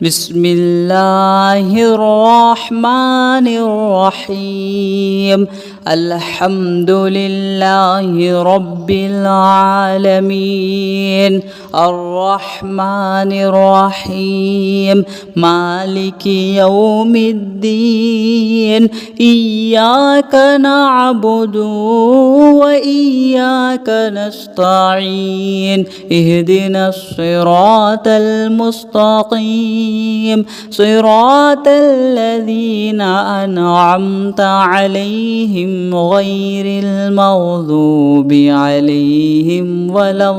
بسم الله الرحمن الرحيم الحمد لله رب العالمين الرحمن الرحيم مالك يوم الدين إياك نعبد وإياك نستعين اهدنا الصراط المستقيم صراط الذين أنعمت عليهم غير المغضوب عليهم ولا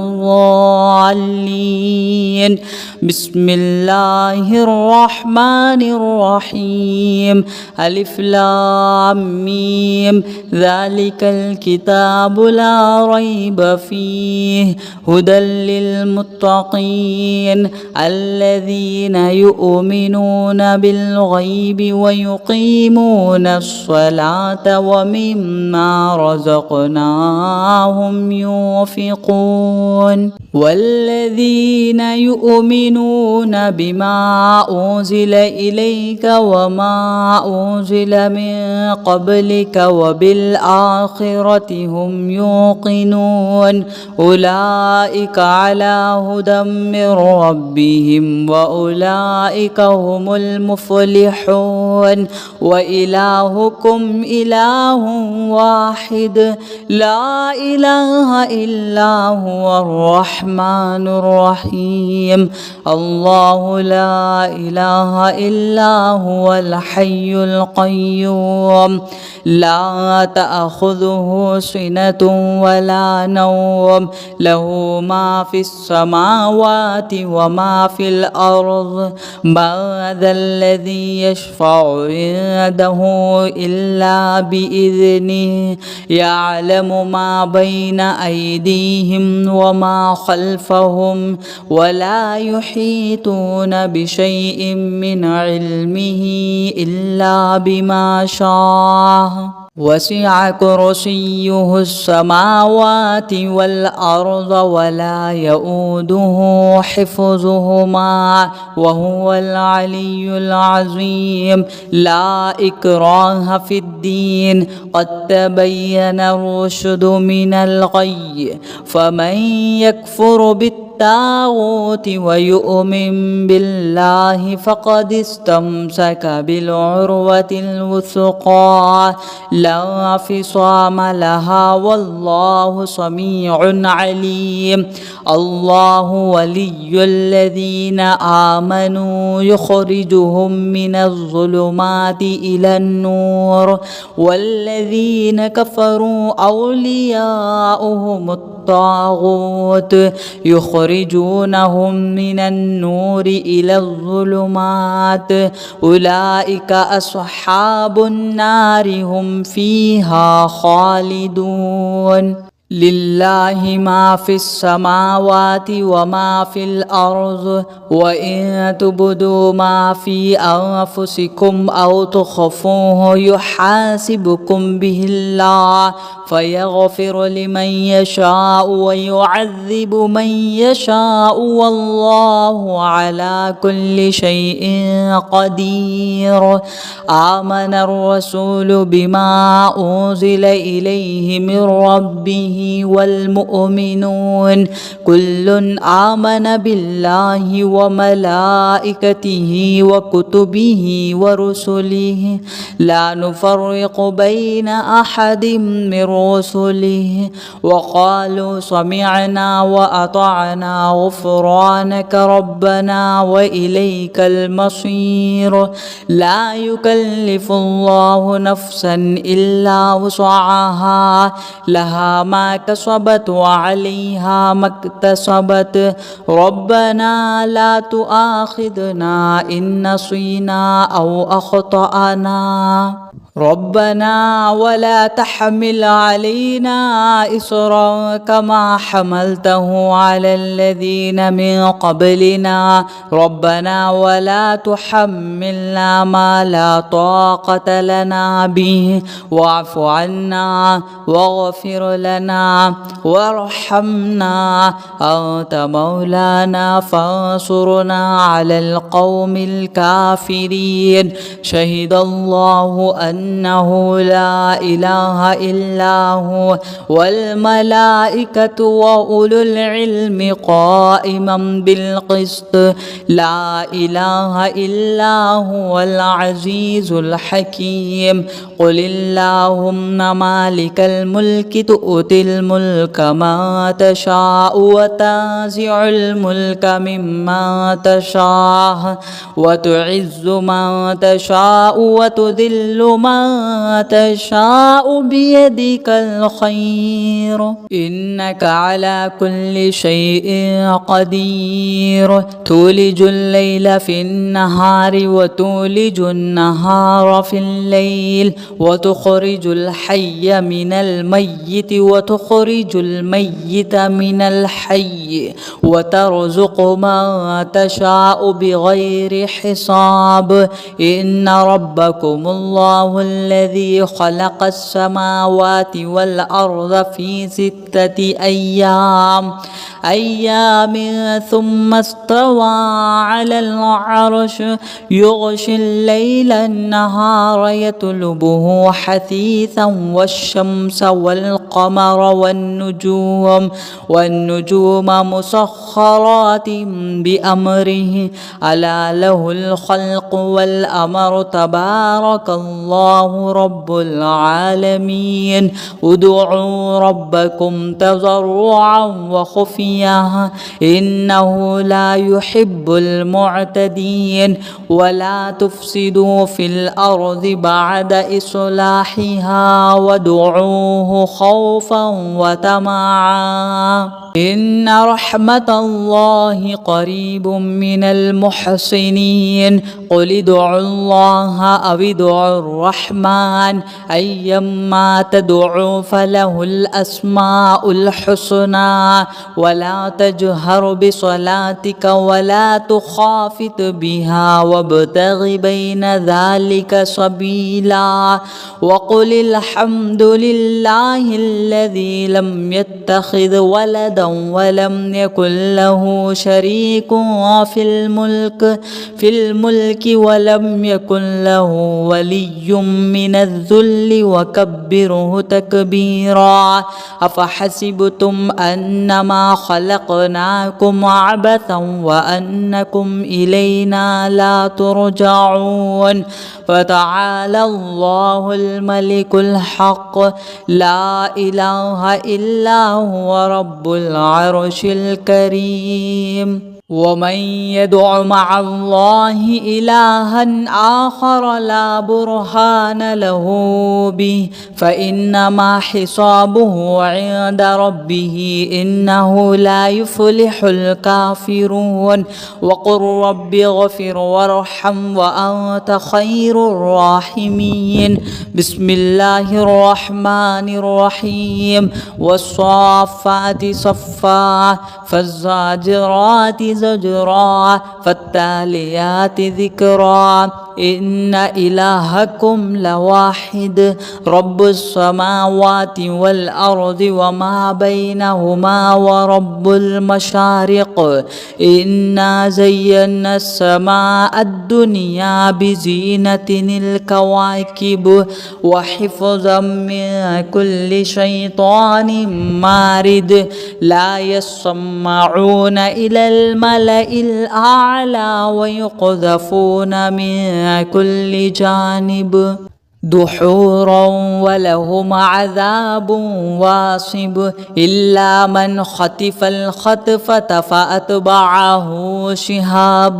الضالين بسم الله الرحمن الرحيم ألف لام ميم ذلك الكتاب لا ريب فيه هدى للمتقين الذين يؤمنون بالغيب ويقيمون الصلاة ومما رزقناهم ينفقون والذين يؤمنون بما أنزل إليك وما أنزل من قبلك وبالآخرة هم يوقنون أولئك على هدى من ربهم وأولئك هم المفلحون وإلهكم إله واحد لا إله إلا هو الرحمن الرحيم الله لا إله إلا هو الحي القيوم لا تأخذه سنة ولا نوم له ما في السماوات وما في الأرض من ذا الذي يشفع عنده إلا بإذنه يعلم ما بين أيديهم وما خلفهم ولا يحيطون بشيء من علمه إلا بما شاء وسع كرسيه السماوات والأرض ولا يؤوده حفظهما وهو العلي العظيم لا إكراه في الدين قد تبين الرشد من الغي فمن يكفر بالطاغوت ويؤمن بالله فقد استمسك بالعروة الوثقى لا انفصام لها والله سميع عليم الله ولي الذين آمنوا يخرجهم من الظلمات إلى النور والذين كفروا أولياؤهم الطاغوت يخرجونهم من النور إلى الظلمات أولئك أصحاب النار هم فيها خالدون لله ما في السماوات وما في الأرض وإن تبدوا ما في أنفسكم أو تخفوه يحاسبكم به الله فيغفر لمن يشاء ويعذب من يشاء والله على كل شيء قدير آمن الرسول بما أنزل إليه من ربه والمؤمنون كل آمن بالله وملائكته وكتبه ورسله لا نفرق بين أحد من رسله وقالوا سمعنا وأطعنا غفرانك ربنا وإليك المصير لا يكلف الله نفسا إلا وسعها لها ما كسبت وعليها ما اكتسبت ربنا لا تؤاخذنا إن نسينا أو أخطأنا ربنا ولا تحمل علينا إصرا كما حملته على الذين من قبلنا ربنا ولا تحملنا ما لا طاقة لنا به واعف عنا واغفر لنا وارحمنا أنت مولانا فانصرنا على القوم الكافرين شهد الله أنه لا إله إلا هو والملائكة وأولو العلم قائما بالقسط لا إله إلا هو العزيز الحكيم قل اللهم مالك الملك تؤتي الملك ما تشاء وتنزع الملك ممن تشاء وتعز من تشاء وتذل من تشاء بيدك الخير إنك على كل شيء قدير تولج الليل في النهار وتولج النهار في الليل وتخرج الحي من الميت وتخرج الميت من الحي وترزق من تشاء بغير حساب إن ربكم الله الذي خلق السماوات والأرض في 6 أيام ثم استوى على العرش يغشي الليل النهار يطلبه حثيثا والشمس والقمر والنجوم مسخرات بأمره ألا له الخلق والأمر تبارك الله رب العالمين ادعوا ربكم تضرعا وخفيا إنه لا يحب المعتدين ولا تفسدوا في الأرض بعد إصلاحها وادعوه خوفا وطمعا إن رحمة الله قريب من المحسنين قل ادعوا الله أو ادعوا الرحمن أيما تدعوا فله الأسماء الحسنى ولا تجهر بصلاتك ولا تخافت بها وابتغ بين ذلك سبيلا وقل الحمد لله الذي لم يتخذ ولدا ولم يكن له شريك في الملك ولم يكن له ولي من الذل وكبره تكبيرا أفحسبتم أنما خلقناكم عبثا وأنكم إلينا لا ترجعون فتعالى الله الملك الحق لا إله إلا هو رب العرش الكريم ومن يدع مع الله إلها آخر لا برهان له به فإنما حسابه عند ربه إنه لا يفلح الكافرون وقل رب اغفر وارحم وأنت خير الراحمين بسم الله الرحمن الرحيم والصافات صفا فالزاجرات زجرا فالتاليات ذكرا إن إلهكم لواحد رب السماوات والأرض وما بينهما ورب المشارق إنا زينا السماء الدنيا بزينة الكواكب وحفظا من كل شيطان مارد لا يسمعون إلى الملأ الأعلى ويقذفون من كل جانب دحورا ولهم عذاب واصب إلا من خطف الخطفة فأتبعه شهاب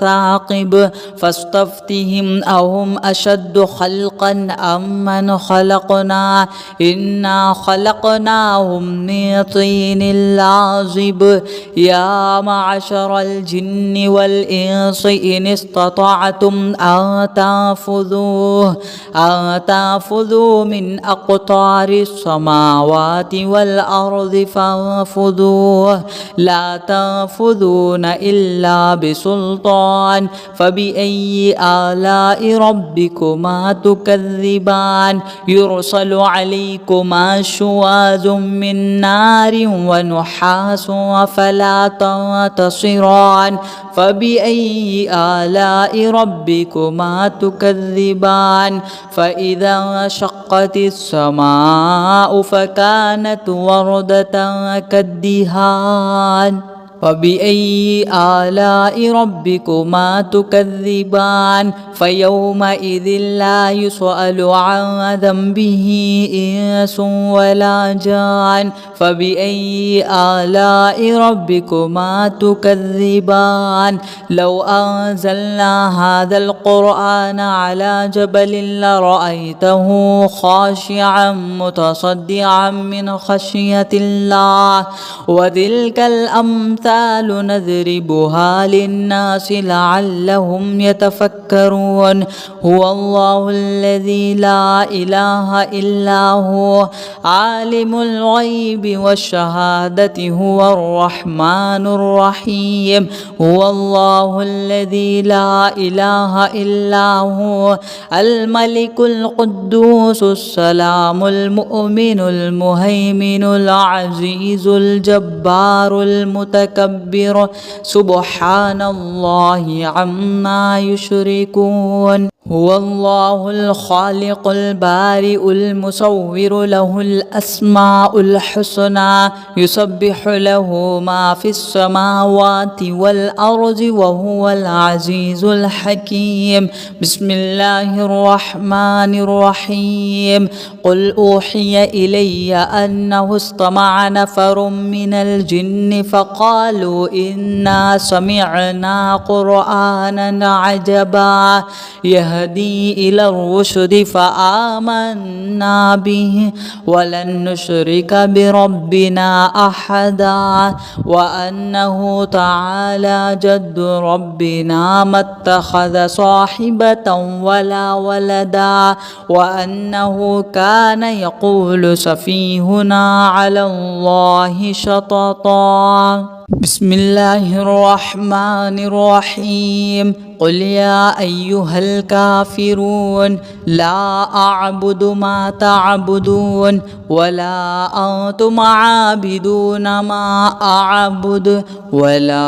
ثاقب فاستفتهم أهم أشد خلقا أم من خلقنا إنا خلقناهم من طين لازب يا معشر الجن والإنس إن استطعتم أن تنفذوا أن تنفذوا من أقطار السماوات والأرض فانفذوا لا تنفذون إلا بسلطان فبأي آلاء ربكما تكذبان يرسل عليكما شواظ من نار ونحاس فلا تنتصران فبأي آلاء ربكما تكذبان فإذا انشقت السماء فكانت وردة كالدهان فبأي آلاء ربكما تكذبان فيومئذ لا يسأل عن ذنبه إنس ولا جان فبأي آلاء ربكما تكذبان لو أنزلنا هذا القرآن على جبل لرأيته خاشعا متصدعا من خشية الله وتلك الأمثال نضربها للناس لعلهم يتفكرون هو الله الذي لا إله إلا هو عالم الغيب والشهادة هو الرحمن الرحيم هو الله الذي لا إله إلا هو الملك القدوس السلام المؤمن المهيمن العزيز الجبار المتكبر سبحان الله عما يشركون هو الله الخالق البارئ المصور له الأسماء الحسنى يسبح له ما في السماوات والأرض وهو العزيز الحكيم بسم الله الرحمن الرحيم قل أوحي إلي أنه استمع نفر من الجن فقالوا إنا سمعنا قرآنا عجبا يهدي إلى الرشد فآمنا به ولن نشرك بربنا أحدا وأنه تعالى جد ربنا ما اتخذ صاحبة ولا ولدا وأنه كان يقول سفيهنا على الله شططا بسم الله الرحمن الرحيم قل يا أيها الكافرون لا أعبد ما تعبدون ولا أنتم عابدون ما أعبد ولا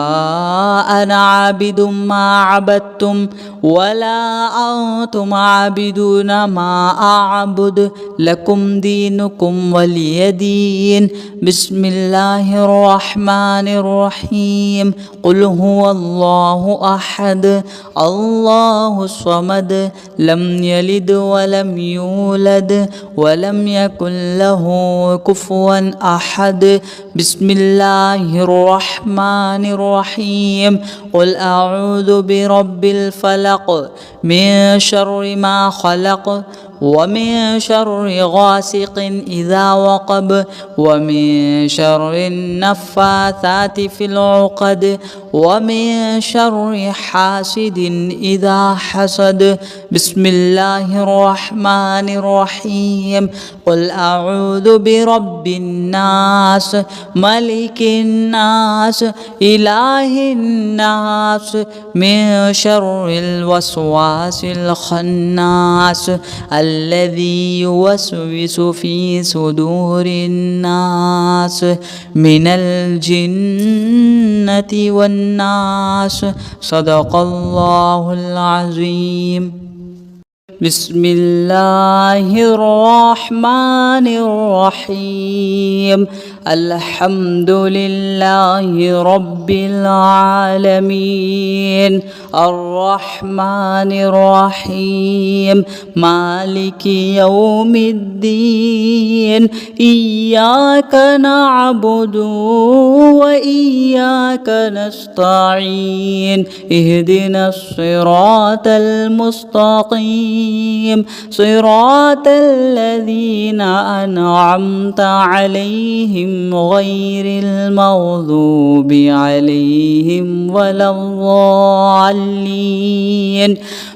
أنا عابد ما عبدتم ولا أنتم عابدون ما أعبد لكم دينكم ولي دين بسم الله الرحمن الرحيم قل هو الله أحد الله الصمد لم يلد ولم يولد ولم يكن له كفوا أحد بسم الله الرحمن الرحيم قل أعوذ برب الفلق من شر ما خلق ومن شر غاسق إذا وقب ومن شر النفاثات في العقد ومن شر حاسد إذا حسد بسم الله الرحمن الرحيم قل أعوذ برب الناس ملك الناس إله الناس من شر الوسواس الخناس الذي يوسوس في صدور الناس من الجنة والناس صدق الله العظيم بسم الله الرحمن الرحيم الحمد لله رب العالمين الرحمن الرحيم مالك يوم الدين إياك نعبد وإياك نستعين اهدنا الصراط المستقيم صراط الذين أنعمت عليهم غير المغضوب عليهم ولا الضالين.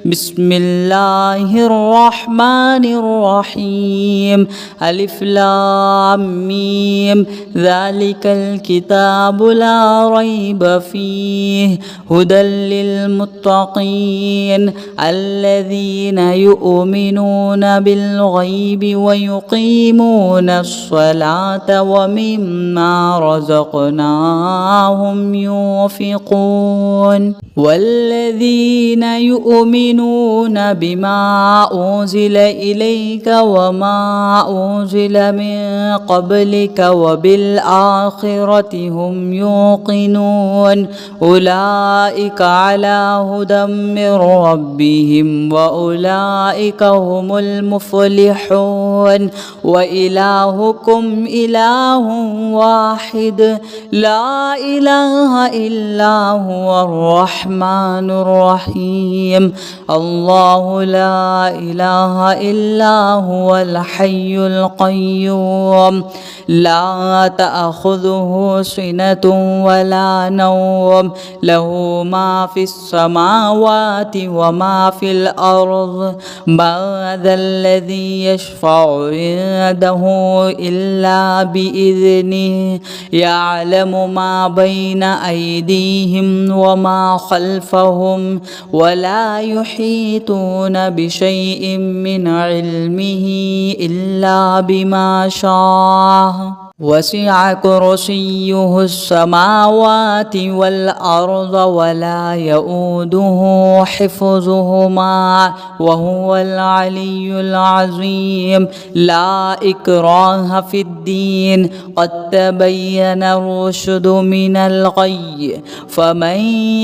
بسم الله الرحمن الرحيم. ألف لام ميم. ذلك الكتاب لا ريب فيه هدى للمتقين الذين يؤمنون بالغيب ويقيمون الصلاة ومما رزقناهم ينفقون. والذين يؤمنون بما أنزل إليك وما أنزل من قبلك وبالآخرة هم يوقنون أولئك على هدى من ربهم وأولئك هم المفلحون. وإلهكم إله واحد لا إله إلا هو الرحمن الرحيم. الله لا إله إلا هو الحي القيوم لا تأخذه سنة ولا نوم له ما في السماوات وما في الأرض. من ذا الذي يشفع عنده إلا بإذنه يعلم ما بين أيديهم وما خلفهم ولا يحيطون بشيء من علمه إلا بما شاء. وسع كرسيه السماوات والأرض ولا يؤوده حفظهما وهو العلي العظيم. لا إكراه في الدين قد تبين الرشد من الغي. فمن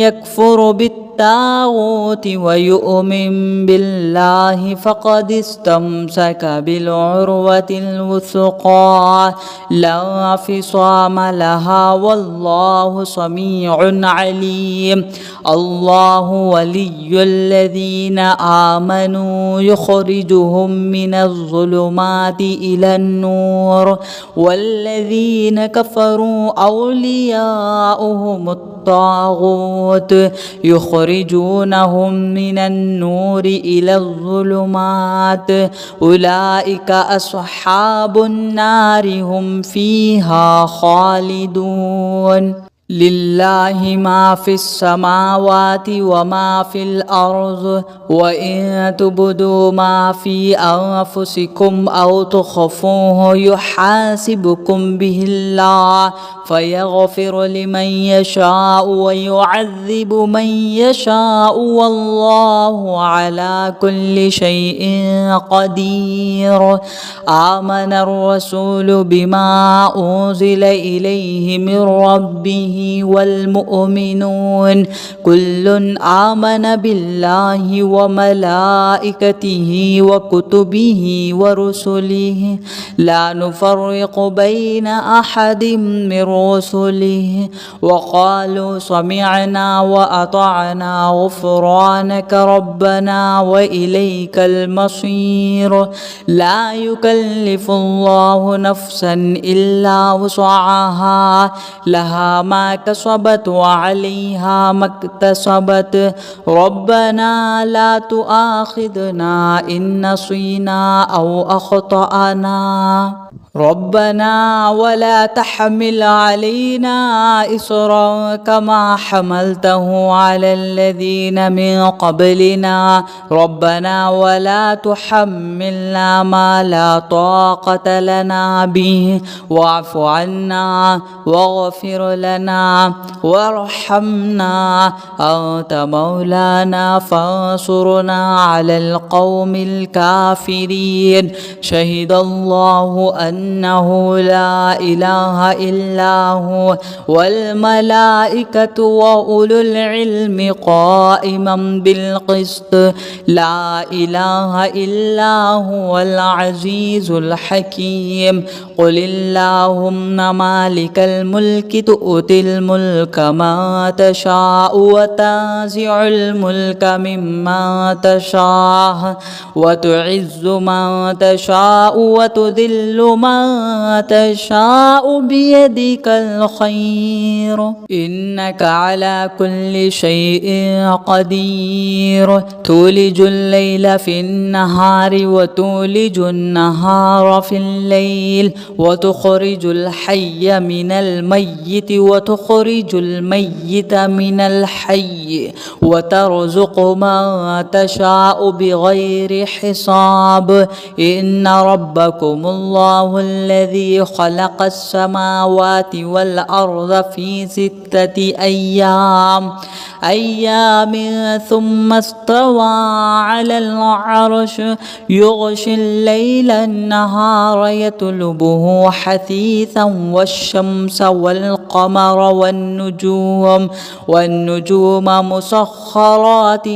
يكفر بالطاغوت ويؤمن بالله فقد استمسك بالعروة الوثقى لا انفصام لها والله سميع عليم. الله ولي الذين آمنوا يخرجهم من الظلمات إلى النور والذين كفروا أولياؤهم الطاغوت يخرجونهم من النور إلى الظلمات أولئك أصحاب النار هم فيها خالدون. لله ما في السماوات وما في الأرض وإن تبدوا ما في أنفسكم أو تخفوه يحاسبكم به الله فيغفر لمن يشاء ويعذب من يشاء والله على كل شيء قدير. آمن الرسول بما أنزل إليه من ربه والمؤمنون كل آمن بالله وملائكته وكتبه ورسله لا نفرق بين أحد من رسله وقالوا سمعنا وأطعنا غفرانك ربنا وإليك المصير. لا يكلف الله نفسا إلا وسعها لها ما كسبت وعليها ما اكتسبت ربنا لا تؤاخذنا إن نسينا أو أخطأنا ربنا ولا تحمل علينا إصرا كما حملته على الذين من قبلنا ربنا ولا تحملنا ما لا طاقة لنا به واعف عنا واغفر لنا وارحمنا أنت مولانا فانصرنا على القوم الكافرين. شهد الله أنه لا إله إلا هو والملائكة وأولو العلم قائما بالقسط لا إله إلا هو العزيز الحكيم. قل اللهم مالك الملك تؤتي الملك ما تشاء وتنزع الملك مما تشاء وتعز من تشاء وتذل من تشاء بيدك الخير إنك على كل شيء قدير تولج الليل في النهار وتولج النهار في الليل وتخرج الحي من الميت وتخرج الميت من الحي وترزق من تشاء بغير حساب إن ربكم الله الذي خلق السماوات والأرض في 6 أيام ثم استوى على العرش يغشي الليل النهار يطلبه حثيثا والشمس والقمر والنجوم مسخرات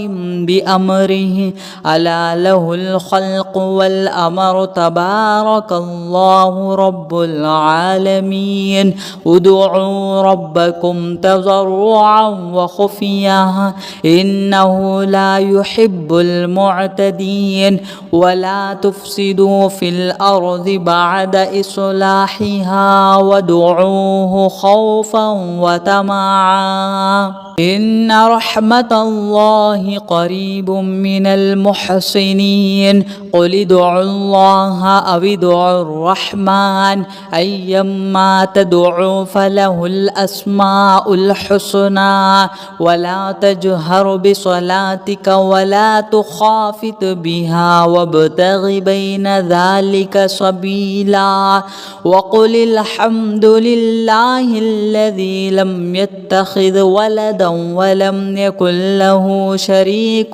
بأمره ألا له الخلق والأمر تبارك الله رب العالمين ادعوا ربكم تضرعا وخفيا إنه لا يحب المعتدين ولا تفسدوا في الأرض بعد إصلاحها وادعوه خوفا وطمعا إن رحمة الله قريب من المحسنين قل ادعوا الله أو ادعوا الرحمن أيما تدعوا فله الأسماء الحسنى ولا تجهر بصلاتك ولا تخافت بها وابتغ بين ذلك سبيلا وقل الحمد لله الذي لم يتخذ ولدا ولم يكن له شريك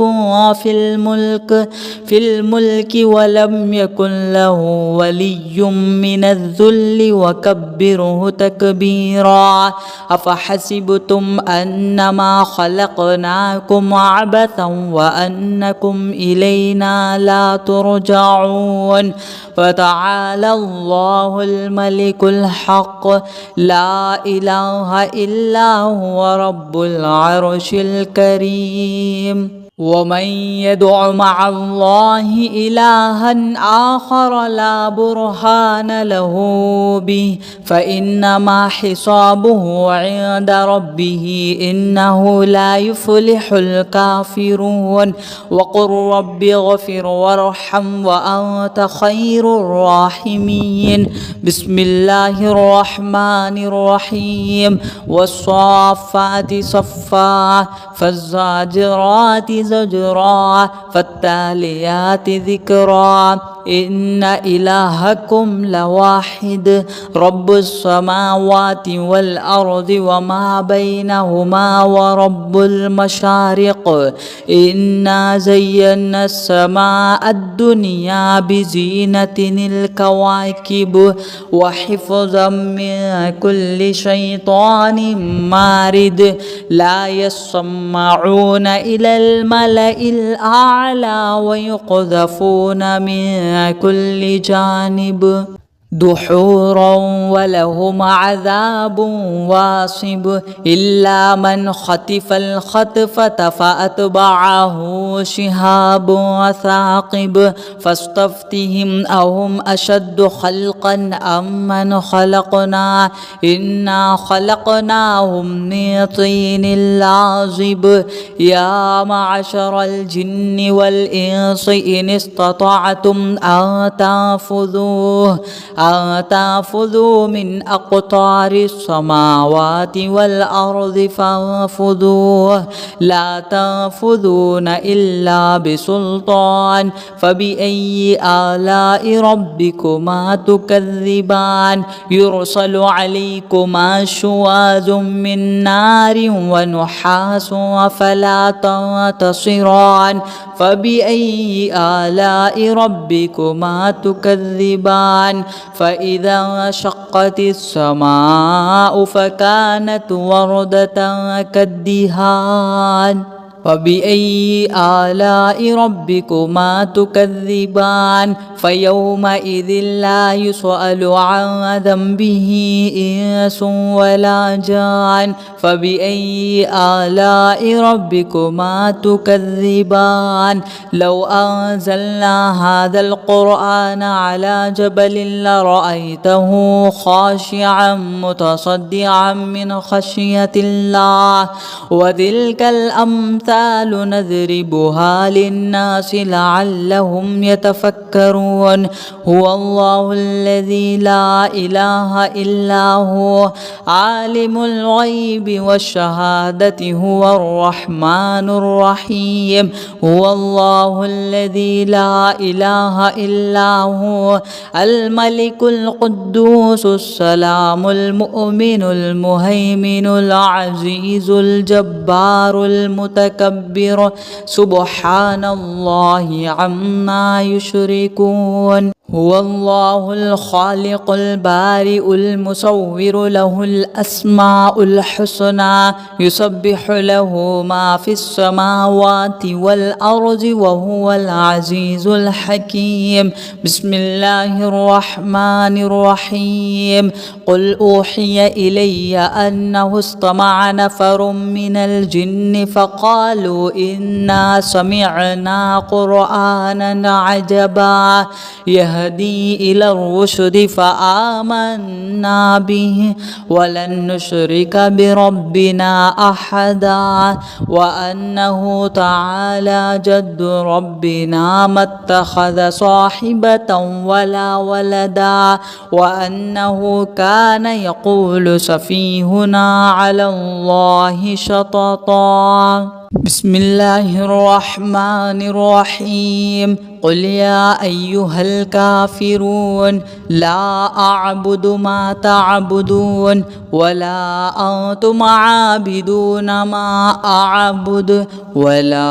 في الملك ولم يكن له ولي من الذل وكبره تكبيرا أفحسبتم أنما خلقناكم عبثا وأنكم إلينا لا ترجعون فتعالى الله الملك الحق لا إله إلا هو رب العرش الكريم ومن يدع مع الله إلها آخر لا برهان له به فإنما حسابه عند ربه إنه لا يفلح الكافرون وقل رب اغفر وارحم وأنت خير الراحمين بسم الله الرحمن الرحيم والصافات صفا فالزاجرات زجرا فالتاليات ذكرا إن إلهكم لواحد رب السماوات والأرض وما بينهما ورب المشارق إنا زينا السماء الدنيا بزينة الكواكب وحفظا من كل شيطان مارد لا يسمعون إلى الملأ الأعلى ويقذفون من كل جانب دحورا ولهم عذاب واصب إلا من خطف الخطفة فأتبعه شهاب ثاقب فاستفتهم أهم أشد خلقا أم من خلقنا إنا خلقناهم من طين لازب يا معشر الجن والإنس إن استطعتم أن تنفذوا من أقطار السماوات والأرض فانفذوه لا تنفذون إلا بسلطان فبأي آلاء ربكما تكذبان يرسل عليكما شواظ من نار ونحاس فلا تنتصران فبأي آلاء ربكما تكذبان فإذا انشقت السماء فكانت وردة كالدهان فبأي آلاء ربكما تكذبان فيومئذ لا يسأل عن ذنبه إنس ولا جان فبأي آلاء ربكما تكذبان لو أنزلنا هذا القرآن على جبل لرأيته خاشعا متصدعا من خشية الله وتلك الأمثال نضربها للناس لعلهم يتفكرون هو الله الذي لا إله إلا هو عالم الغيب والشهادة هو الرحمن الرحيم هو الله الذي لا إله إلا هو الملك القدوس السلام المؤمن المهيمن العزيز الجبار المتكبر سبحان الله عما يشركون هو الله الخالق البارئ المصور له الأسماء الحسنى يسبح له ما في السماوات والأرض وهو العزيز الحكيم بسم الله الرحمن الرحيم قل أوحي إلي أنه استمع نفر من الجن فقالوا إنا سمعنا قرآنا عجبا يهدي إلى الرشد فآمنا به ولن نشرك بربنا أحدا وأنه تعالى جد ربنا ما اتخذ صاحبة ولا ولدا وأنه كان يقول سفيهنا على الله شططا بسم الله الرحمن الرحيم قل يا أيها الكافرون لا أعبد ما تعبدون ولا أنتم عابدون ما أعبد ولا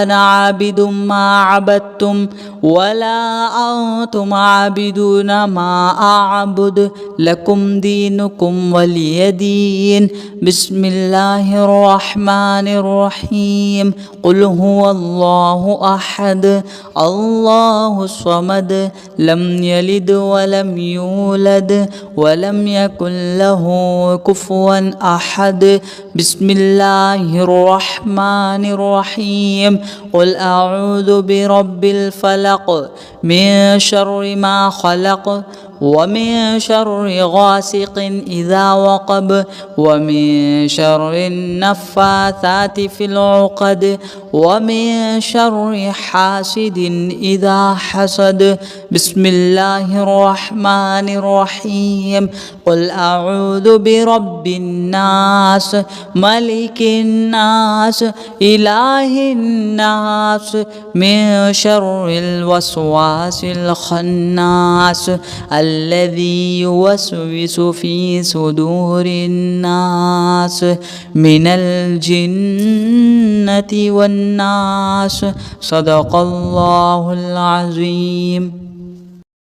أنا عابد ما عبدتم ولا أنتم عابدون ما أعبد لكم دينكم ولي دين بسم الله الرحمن الرحيم قل هو الله أحد الله الصمد لم يلد ولم يولد ولم يكن له كفوا أحد بسم الله الرحمن الرحيم قل أعوذ برب الفلق من شر ما خلق ومن شر غاسق إذا وقب ومن شر النفاثات في العقد ومن شر حاسد إذا حسد بسم الله الرحمن الرحيم قل أعوذ برب الناس ملك الناس إله الناس من شر الوسواس الخناس الذي يوسوس في صدور الناس من الجنة والناس صدق الله العظيم.